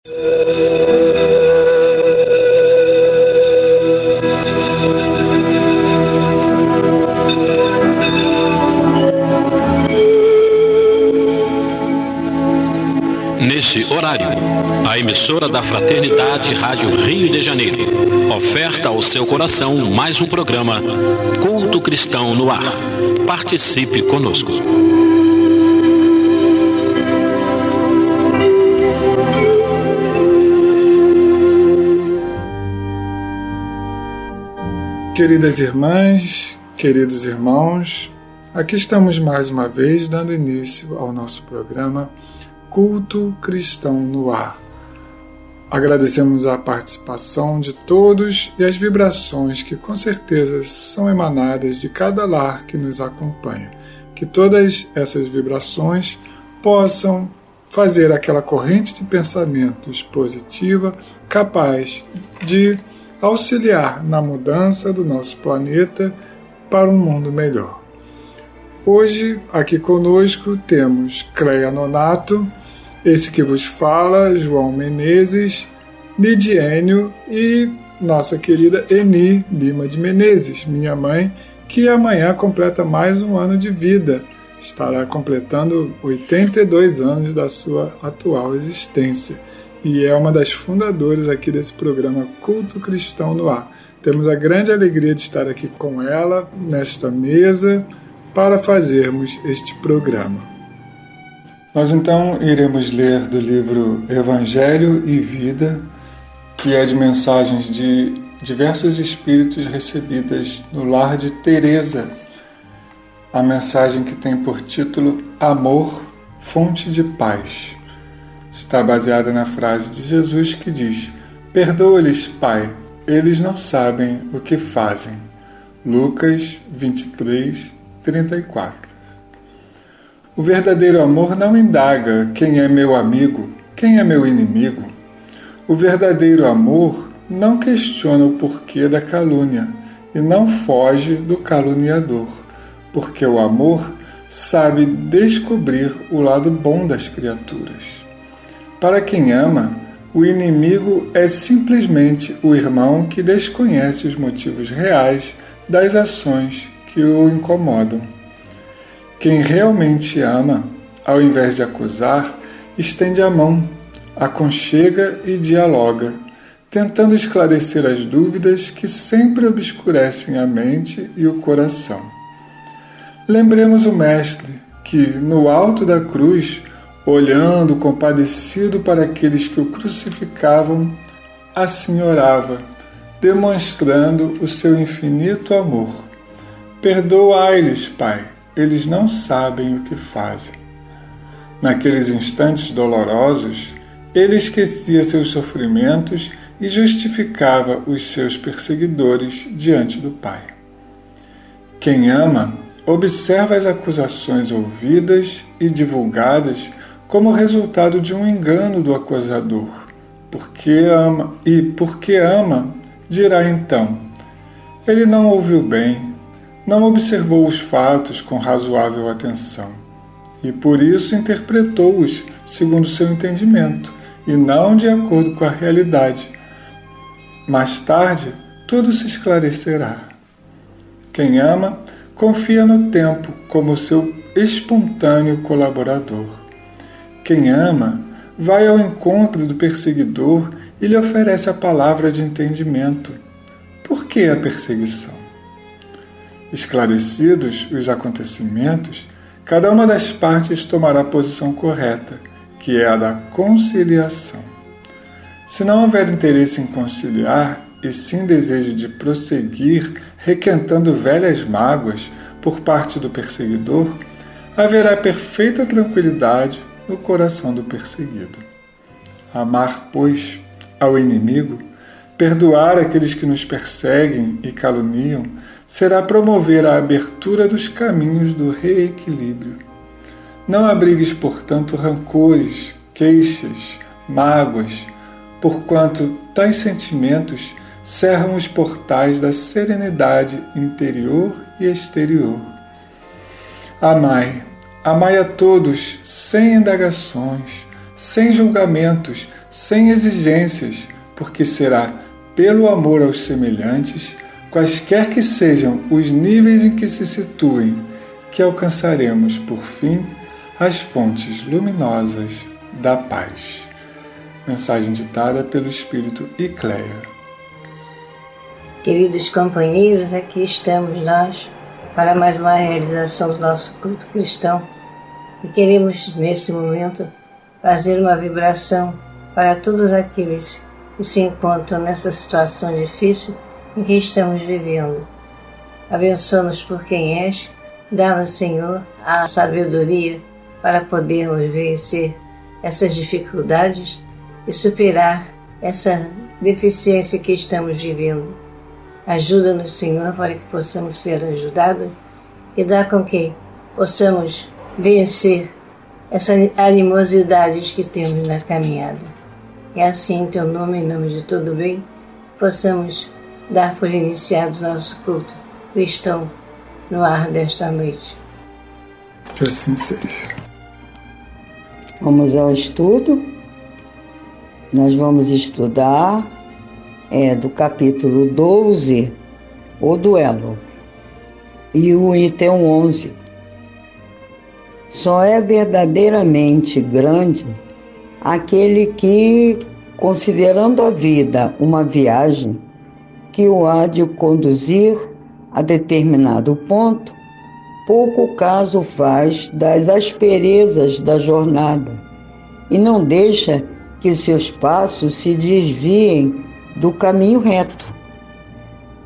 Nesse horário, a emissora da Fraternidade Rádio Rio de Janeiro oferta ao seu coração mais um programa Culto Cristão no Ar. Participe conosco. Queridas irmãs, queridos irmãos, aqui estamos mais uma vez dando início ao nosso programa Culto Cristão no Ar. Agradecemos a participação de todos e as vibrações que com certeza são emanadas de cada lar que nos acompanha. Que todas essas vibrações possam fazer aquela corrente de pensamentos positiva capaz de auxiliar na mudança do nosso planeta para um mundo melhor. Hoje, aqui conosco, temos Cleia Nonato, esse que vos fala, João Menezes, Lidiênio e nossa querida Eni Lima de Menezes, minha mãe, que amanhã completa mais um ano de vida. Estará completando 82 anos da sua atual existência e é uma das fundadoras aqui desse programa Culto Cristão no Ar. Temos a grande alegria de estar aqui com ela nesta mesa para fazermos este programa. Nós então iremos ler do livro Evangelho e Vida, que é de mensagens de diversos espíritos recebidas no lar de Teresa. A mensagem que tem por título Amor, Fonte de Paz. Está baseada na frase de Jesus que diz: Perdoa-lhes, Pai, eles não sabem o que fazem. Lucas 23, 34. O verdadeiro amor não indaga quem é meu amigo, quem é meu inimigo. O verdadeiro amor não questiona o porquê da calúnia e não foge do caluniador, porque o amor sabe descobrir o lado bom das criaturas. Para quem ama, o inimigo é simplesmente o irmão que desconhece os motivos reais das ações que o incomodam. Quem realmente ama, ao invés de acusar, estende a mão, aconchega e dialoga, tentando esclarecer as dúvidas que sempre obscurecem a mente e o coração. Lembremos o Mestre que, no alto da cruz, olhando compadecido para aqueles que o crucificavam, assim orava, demonstrando o seu infinito amor. Perdoai-lhes, Pai, eles não sabem o que fazem. Naqueles instantes dolorosos, ele esquecia seus sofrimentos e justificava os seus perseguidores diante do Pai. Quem ama, observa as acusações ouvidas e divulgadas como resultado de um engano do acusador. Porque ama, dirá então: ele não ouviu bem, não observou os fatos com razoável atenção, e por isso interpretou-os segundo seu entendimento, e não de acordo com a realidade. Mais tarde, tudo se esclarecerá. Quem ama, confia no tempo como seu espontâneo colaborador. Quem ama, vai ao encontro do perseguidor e lhe oferece a palavra de entendimento. Por que a perseguição? Esclarecidos os acontecimentos, cada uma das partes tomará a posição correta, que é a da conciliação. Se não houver interesse em conciliar, e sim desejo de prosseguir requentando velhas mágoas por parte do perseguidor, haverá perfeita tranquilidade no coração do perseguido. Amar, pois, ao inimigo, perdoar aqueles que nos perseguem e caluniam, será promover a abertura dos caminhos do reequilíbrio. Não abrigues, portanto, rancores, queixas, mágoas, porquanto tais sentimentos cerram os portais da serenidade interior e exterior. Amai a todos sem indagações, sem julgamentos, sem exigências, porque será pelo amor aos semelhantes, quaisquer que sejam os níveis em que se situem, que alcançaremos, por fim, as fontes luminosas da paz. Mensagem ditada pelo Espírito Icléia. Queridos companheiros, aqui estamos nós para mais uma realização do nosso culto cristão e queremos, nesse momento, fazer uma vibração para todos aqueles que se encontram nessa situação difícil em que estamos vivendo. Abençoa-nos por quem és, dá-nos, Senhor, a sabedoria para podermos vencer essas dificuldades e superar essa deficiência que estamos vivendo. Ajuda-nos, Senhor, para que possamos ser ajudados e dá com que possamos vencer essa animosidade que temos na caminhada. E assim, em Teu nome, em nome de todo bem, possamos dar por iniciados nosso culto cristão no ar desta noite. Que assim seja. Vamos ao estudo. Nós vamos estudar do capítulo 12, o duelo, e o item 11. Só é verdadeiramente grande aquele que, considerando a vida uma viagem que o há de conduzir a determinado ponto, pouco caso faz das asperezas da jornada e não deixa que os seus passos se desviem do caminho reto.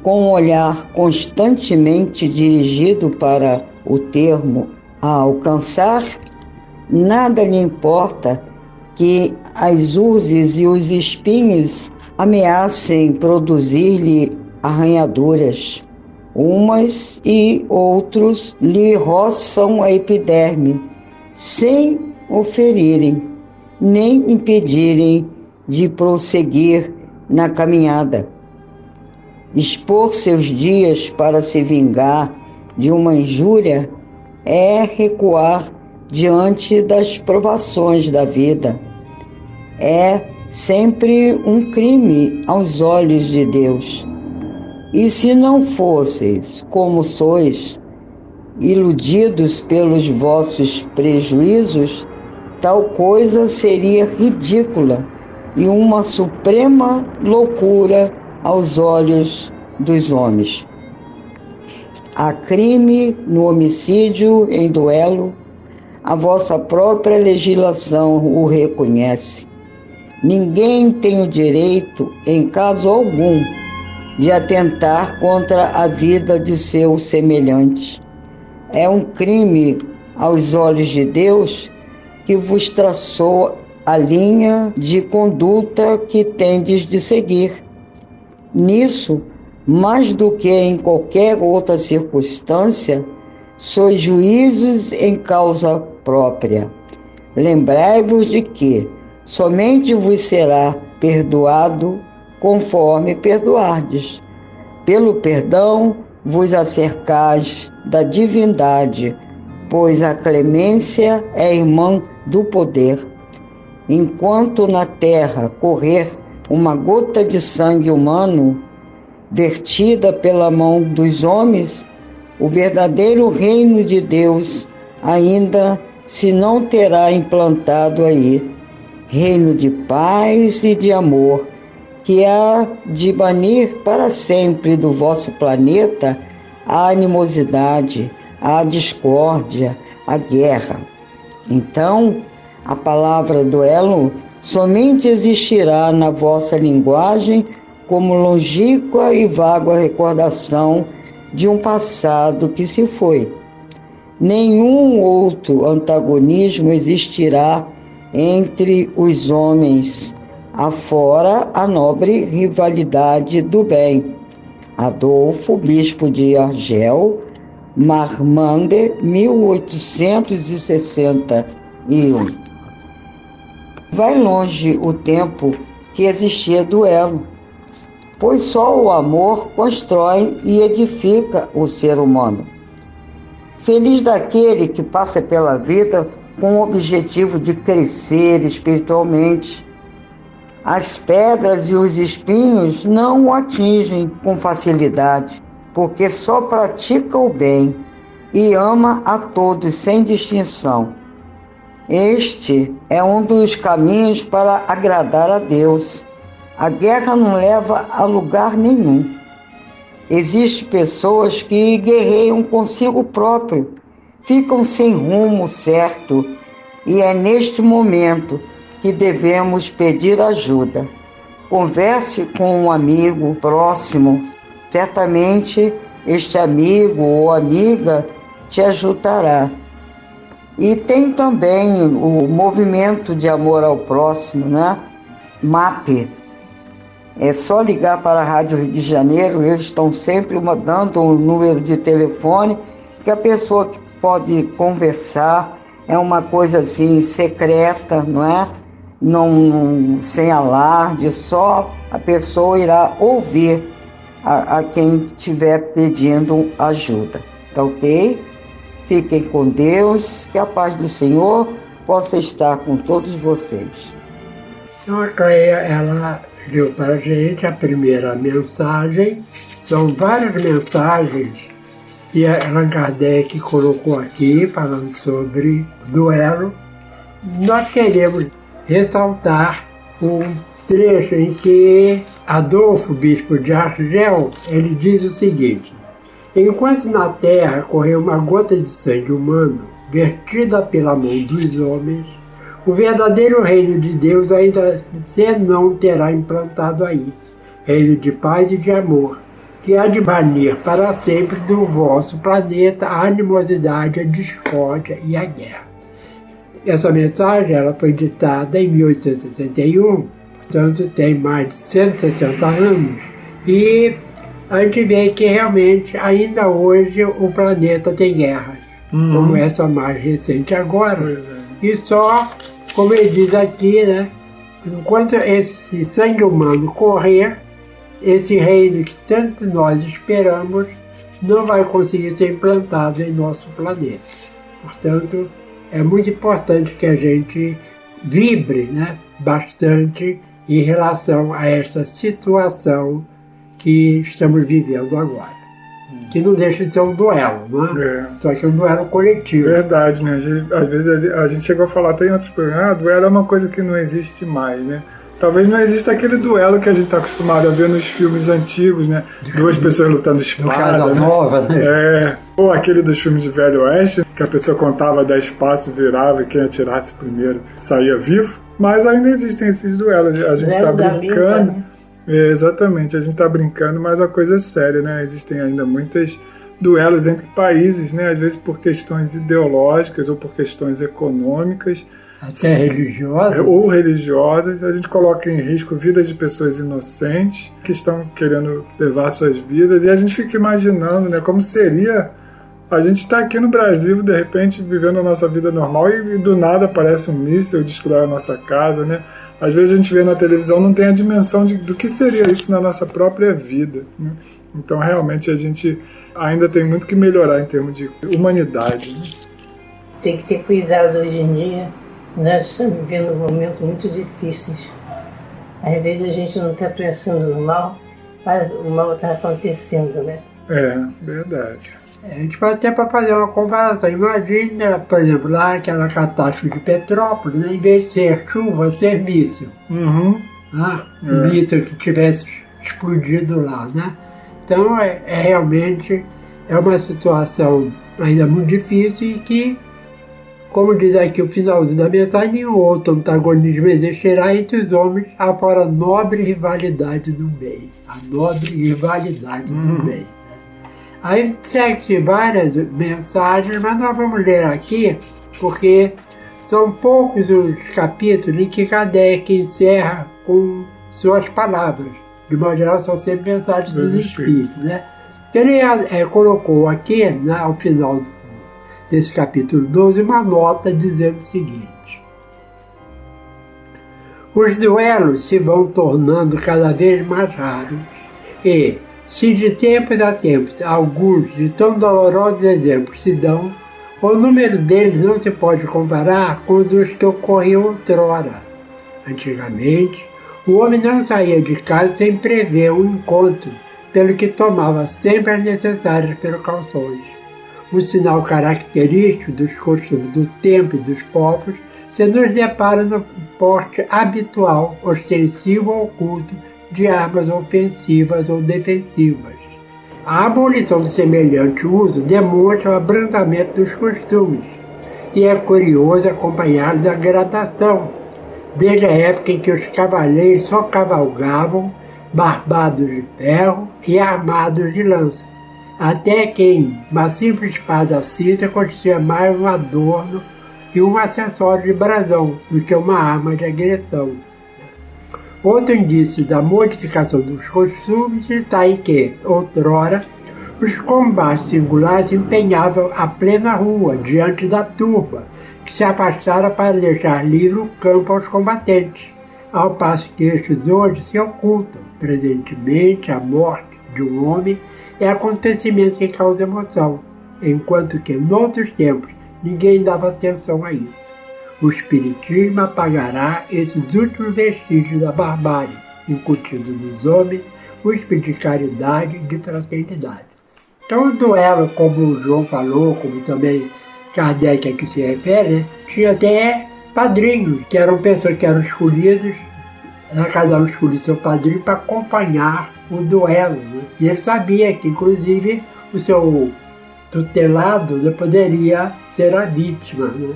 Com o olhar constantemente dirigido para o termo a alcançar, nada lhe importa que as urzes e os espinhos ameacem produzir-lhe arranhaduras. Umas e outros lhe roçam a epiderme, sem o ferirem, nem impedirem de prosseguir na caminhada. Expor seus dias para se vingar de uma injúria é recuar diante das provações da vida. É sempre um crime aos olhos de Deus. E se não fosseis como sois, iludidos pelos vossos prejuízos, tal coisa seria ridícula e uma suprema loucura aos olhos dos homens. Há crime no homicídio em duelo, a vossa própria legislação o reconhece. Ninguém tem o direito, em caso algum, de atentar contra a vida de seu semelhante. É um crime aos olhos de Deus que vos traçou a linha de conduta que tendes de seguir. Nisso, mais do que em qualquer outra circunstância, sois juízes em causa própria. Lembrai-vos de que somente vos será perdoado conforme perdoardes. Pelo perdão vos acercais da divindade, pois a clemência é irmã do poder. Enquanto na terra correr uma gota de sangue humano, vertida pela mão dos homens, o verdadeiro reino de Deus ainda se não terá implantado aí, reino de paz e de amor, que há de banir para sempre do vosso planeta a animosidade, a discórdia, a guerra. Então, a palavra duelo somente existirá na vossa linguagem como longínqua e vaga recordação de um passado que se foi. Nenhum outro antagonismo existirá entre os homens, afora a nobre rivalidade do bem. Adolfo, bispo de Argel, Marmande, 1861. Vai longe o tempo que existia duelo, pois só o amor constrói e edifica o ser humano. Feliz daquele que passa pela vida com o objetivo de crescer espiritualmente, As pedras e os espinhos não o atingem com facilidade, porque só pratica o bem e ama a todos sem distinção. Este é um dos caminhos para agradar a Deus. A guerra não leva a lugar nenhum. Existem pessoas que guerreiam consigo próprio, ficam sem rumo certo, e é neste momento que devemos pedir ajuda. Converse com um amigo próximo, certamente este amigo ou amiga te ajudará. E tem também o movimento de amor ao próximo, né? MAP. É só ligar para a Rádio Rio de Janeiro, eles estão sempre dando um número de telefone que a pessoa que pode conversar, é uma coisa assim secreta, não é? Não, sem alarde, só a pessoa irá ouvir a quem estiver pedindo ajuda, tá ok? Fiquem com Deus, que a paz do Senhor possa estar com todos vocês. Então a Cleia, ela leu para a gente a primeira mensagem. São várias mensagens que Allan Kardec colocou aqui, falando sobre duelo. Nós queremos ressaltar um trecho em que Adolfo, bispo de Argel, ele diz o seguinte: enquanto na terra correu uma gota de sangue humano, vertida pela mão dos homens, o verdadeiro reino de Deus ainda se não terá implantado aí, reino de paz e de amor, que há de banir para sempre do vosso planeta a animosidade, a discórdia e a guerra. Essa mensagem ela foi ditada em 1861, portanto tem mais de 160 anos, e a gente vê que realmente ainda hoje o planeta tem guerras, como essa mais recente agora, e só, como ele diz aqui, né, enquanto esse sangue humano correr, esse reino que tanto nós esperamos não vai conseguir ser implantado em nosso planeta. Portanto, é muito importante que a gente vibre, né, bastante em relação a esta situação que estamos vivendo agora. Que não deixa de ser um duelo, não é? Só que é um duelo coletivo. Verdade, né? Às vezes a gente chegou a falar até em outros programas, duelo é uma coisa que não existe mais, né? Talvez não exista aquele duelo que a gente está acostumado a ver nos filmes antigos, né? Duas pessoas lutando espada, Casa né? Nova, né? Ou aquele dos filmes de Velho Oeste, que a pessoa contava 10 passos, virava e quem atirasse primeiro saía vivo. Mas ainda existem esses duelos. A gente está brincando. Né? Exatamente, a gente está brincando, mas a coisa é séria, né? Existem ainda muitos duelos entre países, né? Às vezes por questões ideológicas ou por questões econômicas. Até religiosas. Ou religiosas. A gente coloca em risco vidas de pessoas inocentes que estão querendo levar suas vidas. E a gente fica imaginando, né, como seria a gente estar aqui no Brasil, de repente, vivendo a nossa vida normal e do nada aparece um míssil e destrói a nossa casa, né? Às vezes a gente vê na televisão, não tem a dimensão do que seria isso na nossa própria vida, né? Então, realmente, a gente ainda tem muito que melhorar em termos de humanidade, né? Tem que ter cuidado hoje em dia. Nós estamos vivendo momentos muito difíceis. Às vezes a gente não está pensando no mal, mas o mal está acontecendo, né? Verdade. A gente pode até para fazer uma comparação. Imagina, por exemplo, lá aquela catástrofe de Petrópolis, né? Em vez de ser chuva, ser míssil. Míssil que tivesse explodido lá, né? Então, realmente é uma situação ainda muito difícil e que, como diz aqui o finalzinho da mensagem, nenhum outro antagonismo existirá entre os homens, afora a nobre rivalidade do bem. A nobre rivalidade do bem. Aí segue-se várias mensagens, mas nós vamos ler aqui, porque são poucos os capítulos em que Kardec encerra com suas palavras. De modo geral, são sempre mensagens dos Espíritos, né? Então, ele colocou aqui, né, ao final desse capítulo 12, uma nota dizendo o seguinte: os duelos se vão tornando cada vez mais raros e, se de tempos a tempos alguns de tão dolorosos exemplos se dão, o número deles não se pode comparar com os que ocorriam outrora. Antigamente, O homem não saía de casa sem prever um encontro, pelo que tomava sempre as necessárias precauções. Um sinal característico dos costumes do tempo e dos povos se nos depara no porte habitual, ostensivo ou oculto de armas ofensivas ou defensivas. A abolição de semelhante uso demonstra o abrandamento dos costumes, e é curioso acompanhar a gradação, desde a época em que os cavaleiros só cavalgavam barbados de ferro e armados de lança, até que uma simples espada cinza constituía mais um adorno e um acessório de brasão do que uma arma de agressão. Outro indício da modificação dos costumes está em que, outrora, os combates singulares empenhavam a plena rua diante da turba, que se afastara para deixar livre o campo aos combatentes, ao passo que estes hoje se ocultam. Presentemente, a morte de um homem é acontecimento que causa emoção, enquanto que, noutros tempos, ninguém dava atenção a isso. O espiritismo apagará esses últimos vestígios da barbárie, incutindo nos homens o espírito de caridade e de fraternidade. Então, o duelo, como o João falou, como também Kardec aqui se refere, tinha até padrinhos, que eram pessoas que eram escolhidas, cada um escolhia seu padrinho para acompanhar o duelo. Né? E ele sabia que, inclusive, o seu tutelado poderia ser a vítima. Né?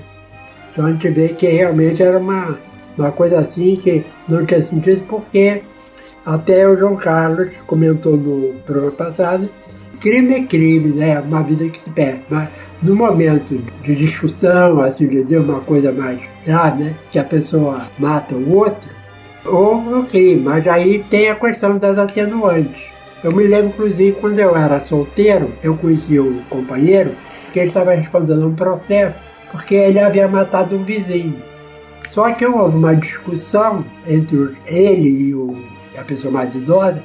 Então a gente vê que realmente era uma coisa assim que não tinha sentido, porque até o João Carlos comentou no programa passado, crime é crime, né? Uma vida que se perde. Mas no momento de discussão, assim dizer, uma coisa mais grave, né? Que a pessoa mata o outro, houve o crime, mas aí tem a questão das atenuantes. Eu me lembro, inclusive, quando eu era solteiro, eu conheci um companheiro que ele estava respondendo a um processo porque ele havia matado um vizinho. Só que houve uma discussão entre ele e a pessoa mais idosa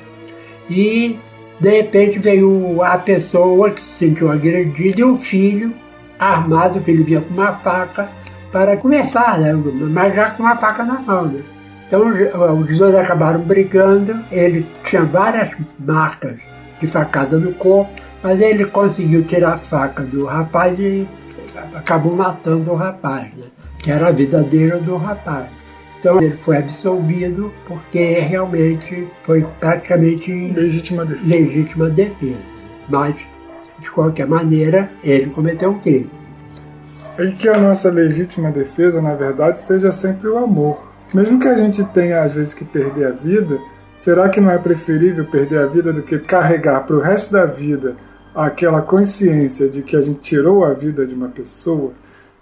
e, de repente, veio a pessoa que se sentiu agredida e o filho armado, o filho vinha com uma faca para conversar, né? Mas já com uma faca na mão. Né? Então os dois acabaram brigando, ele tinha várias marcas de facada no corpo, mas ele conseguiu tirar a faca do rapaz e acabou matando o rapaz, né? Que era a vida dele do rapaz. Então ele foi absolvido porque realmente foi praticamente legítima defesa. Mas, de qualquer maneira, ele cometeu um crime. E que a nossa legítima defesa, na verdade, seja sempre o amor. Mesmo que a gente tenha, às vezes, que perder a vida, será que não é preferível perder a vida do que carregar para o resto da vida aquela consciência de que a gente tirou a vida de uma pessoa?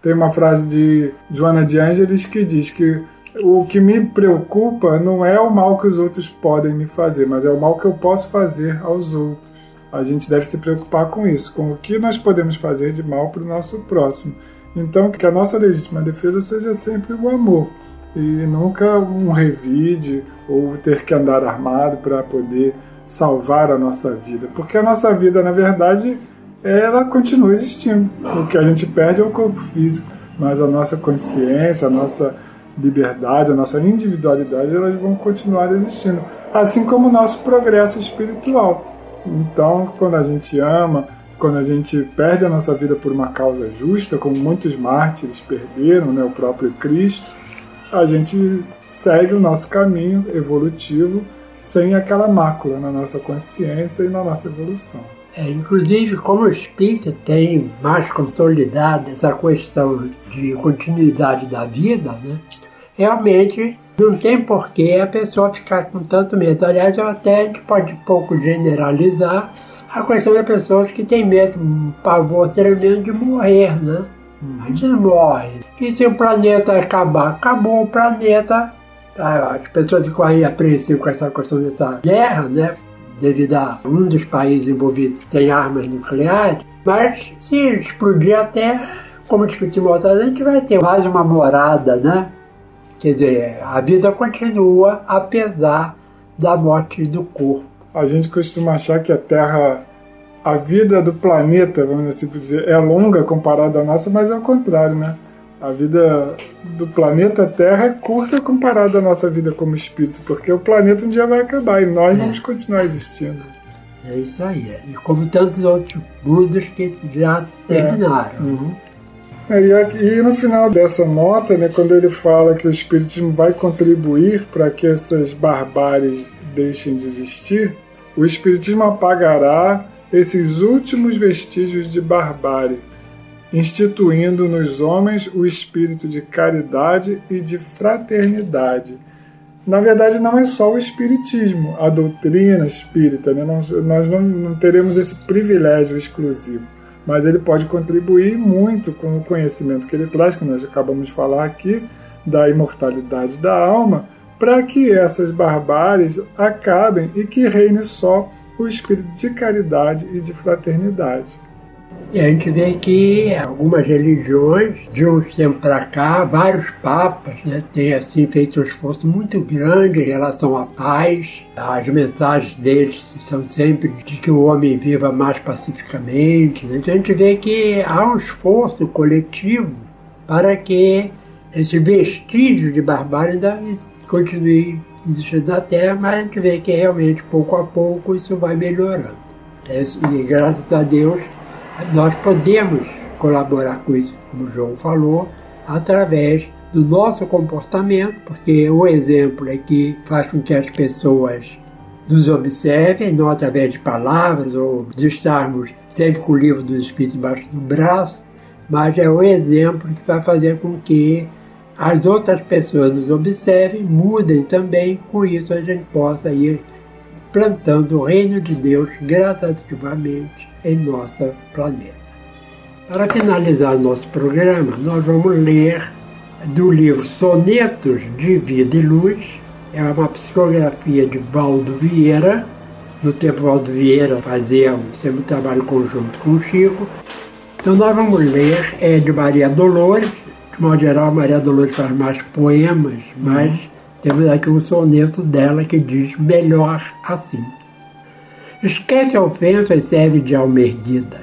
Tem uma frase de Joana de Ângeles que diz que o que me preocupa não é o mal que os outros podem me fazer, mas é o mal que eu posso fazer aos outros. A gente deve se preocupar com isso, com o que nós podemos fazer de mal para o nosso próximo. Então, que a nossa legítima defesa seja sempre o amor, e nunca um revide ou ter que andar armado para poder salvar a nossa vida. Porque a nossa vida, na verdade, ela continua existindo. O que a gente perde é o corpo físico, mas a nossa consciência, a nossa liberdade, a nossa individualidade, elas vão continuar existindo. Assim como o nosso progresso espiritual. Então, quando a gente ama, quando a gente perde a nossa vida por uma causa justa, como muitos mártires perderam, né, o próprio Cristo, a gente segue o nosso caminho evolutivo sem aquela mácula na nossa consciência e na nossa evolução. Inclusive, como o espírita tem mais consolidada essa questão de continuidade da vida, né, realmente não tem porquê a pessoa ficar com tanto medo. Aliás, até a gente pode um pouco generalizar a questão das pessoas que têm medo, um pavor tremendo de morrer, né? A gente morre. E se o planeta acabar? Acabou o planeta. As pessoas ficam aí apreensivas com essa questão dessa guerra, né? Devido a um dos países envolvidos tem armas nucleares. Mas se explodir até, como discutimos, a gente vai ter quase uma morada, né? Quer dizer, a vida continua apesar da morte do corpo. A gente costuma achar que a Terra, a vida do planeta, vamos assim dizer, é longa comparada à nossa, mas é o contrário, né? A vida do planeta Terra é curta comparada à nossa vida como espírito, porque o planeta um dia vai acabar e nós vamos continuar existindo. É isso aí. E como tantos outros mundos que já terminaram. Uhum. E no final dessa nota, né, quando ele fala que o espiritismo vai contribuir para que essas barbáries deixem de existir, o espiritismo apagará esses últimos vestígios de barbárie, instituindo nos homens o espírito de caridade e de fraternidade. Na verdade, não é só o espiritismo, a doutrina espírita, né? Nós não teremos esse privilégio exclusivo, mas ele pode contribuir muito com o conhecimento que ele traz, que nós acabamos de falar aqui, da imortalidade da alma, para que essas barbáries acabem e que reine só o espírito de caridade e de fraternidade. E a gente vê que algumas religiões, de uns tempos para cá, vários papas, né, têm assim, feito um esforço muito grande em relação à paz. As mensagens deles são sempre de que o homem viva mais pacificamente. Né? Então a gente vê que há um esforço coletivo para que esse vestígio de barbárie ainda continue existindo na Terra, mas a gente vê que realmente, pouco a pouco, isso vai melhorando. E graças a Deus, nós podemos colaborar com isso, como o João falou, através do nosso comportamento, porque o exemplo é que faz com que as pessoas nos observem, não através de palavras ou de estarmos sempre com o livro do Espírito embaixo do braço, mas é o exemplo que vai fazer com que as outras pessoas nos observem, mudem também, com isso a gente possa ir plantando o reino de Deus gradativamente em nosso planeta. Para finalizar nosso programa, nós vamos ler do livro Sonetos de Vida e Luz. É uma psicografia de Valdo Vieira. No tempo, Valdo Vieira fazia sempre um trabalho conjunto com o Chico. Então nós vamos ler, de Maria Dolores. De modo geral, Maria Dolores faz mais poemas, mas temos aqui um soneto dela que diz melhor assim. Esquece a ofensa e serve de alma erguida.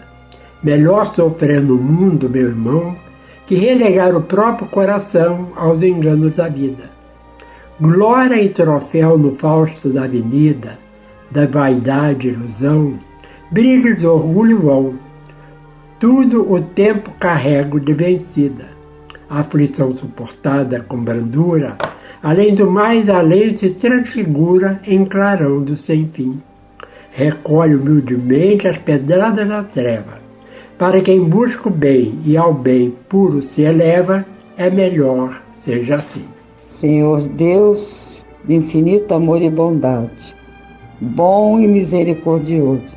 Melhor sofrer no mundo, meu irmão, que relegar o próprio coração aos enganos da vida. Glória e troféu no fausto da avenida, da vaidade e ilusão, brilhos de orgulho vão. Tudo o tempo carrego de vencida. A aflição suportada com brandura, além do mais além se transfigura em clarão do sem fim. Recolhe humildemente as pedradas da treva. Para quem busca o bem e ao bem puro se eleva, é melhor seja assim. Senhor Deus, de infinito amor e bondade, bom e misericordioso,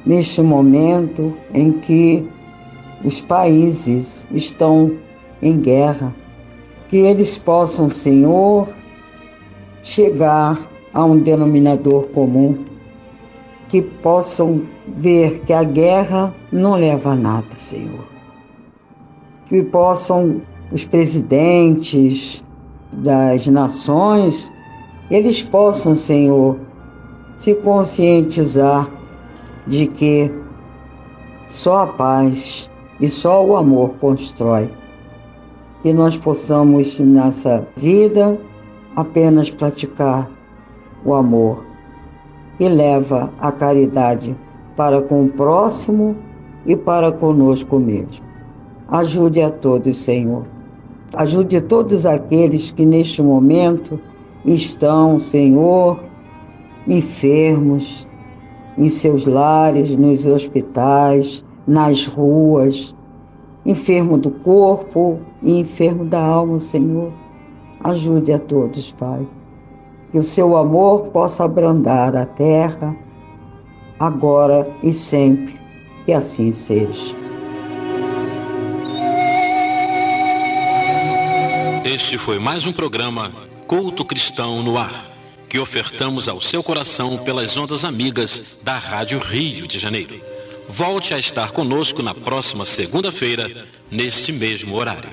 neste momento em que os países estão em guerra, que eles possam, Senhor, chegar a um denominador comum, que possam ver que a guerra não leva a nada, Senhor. Que possam os presidentes das nações, eles possam, Senhor, se conscientizar de que só a paz e só o amor constrói. Que nós possamos, nessa vida, apenas praticar o amor, que leva a caridade para com o próximo e para conosco mesmo. Ajude a todos, Senhor. Ajude todos aqueles que neste momento estão, Senhor, enfermos, em seus lares, nos hospitais, nas ruas, enfermo do corpo e enfermo da alma, Senhor. Ajude a todos, Pai. Que o seu amor possa abrandar a terra, agora e sempre, que assim seja. Este foi mais um programa Culto Cristão no Ar, que ofertamos ao seu coração pelas ondas amigas da Rádio Rio de Janeiro. Volte a estar conosco na próxima segunda-feira, nesse mesmo horário.